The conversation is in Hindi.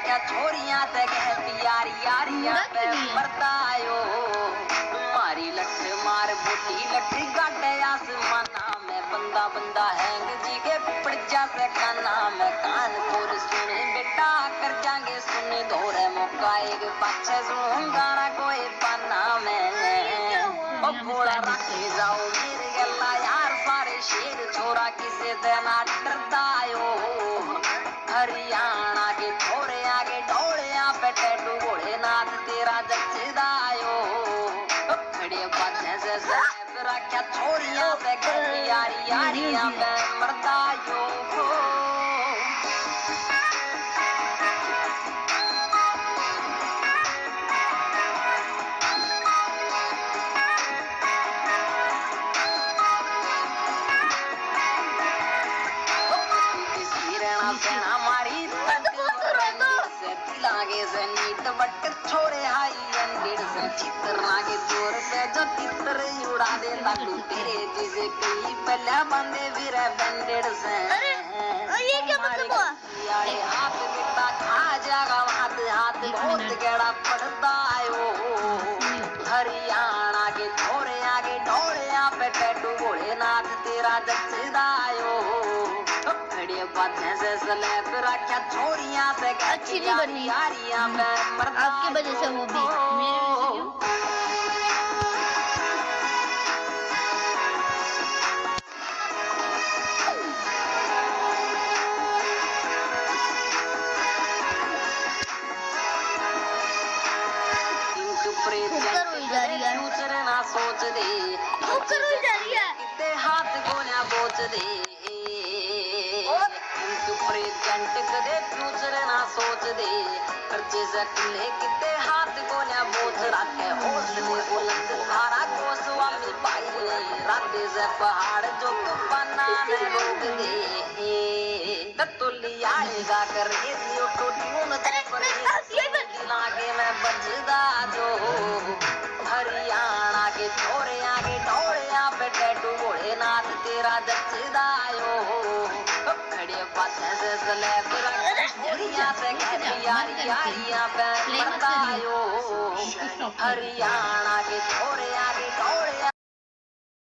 रखा छोरियां ते कहती यारी यारियां पे बरतायो मारी लठ मार बोली लठ गाटे आसमाना में बंदा बंदा हैंग जी के पड़जा से काना में कानपुर सुने बेटा कर जाएंगे सुन दौरे मौका एक पाछे सुनूंगा ना कोई पाना में भोला रखे जाओ मेरे गला यार सारे शेर छोरा किसे देना डरदायो हरियाणा के छोरे आगे डोले पे टैटू भोलेनाथ तेरा जचदायो खड़े बातें से रखा छोरियां पे यारी यारियां पे मरदायो सेना मारी लागे से नीट बट छोड़े हाई अंडीड से चित्र लागे जोर पे जो चित्र उड़ा दे ताकू तेरे जिसे कई पहले बंदे फिर बैंडेड से ये क्या मतलब हुआ यारे हाथ कितना खा जाएगा हाथ हाथ बहुत गड़ा पड़ता है हरियाणा के छोरे आगे डोले पे टैटू भोलेनाथ तेरा जचदायो खड़े बातें से स्लैब रखा छोरियां से अच्छी नहीं बनी यारियां पे आपकी वजह से वो भी फ्यूचर ना सोच दे कितने हाथ गोलियां बोच दे प्रेजेंट कदे फ्यूचर ना सोच दे कर्जे से खुले कितने हाथ गोलियां बोझ रखे हौसले बुलंद धारा को स्वामी पाई राते से पहाड़ जो तूफाना में रोक दे ततुलिया गा कर रेडियो तो ट्यून लागे में बजदा जो हरियाणा के छोरे आगे डोले पे टैटू भोलेनाथ तेरा जचदायो खड़े बातें से स्लैब छोरियां से कहती यारी यारियां पे मरदायो हरियाणा के छोरे आगे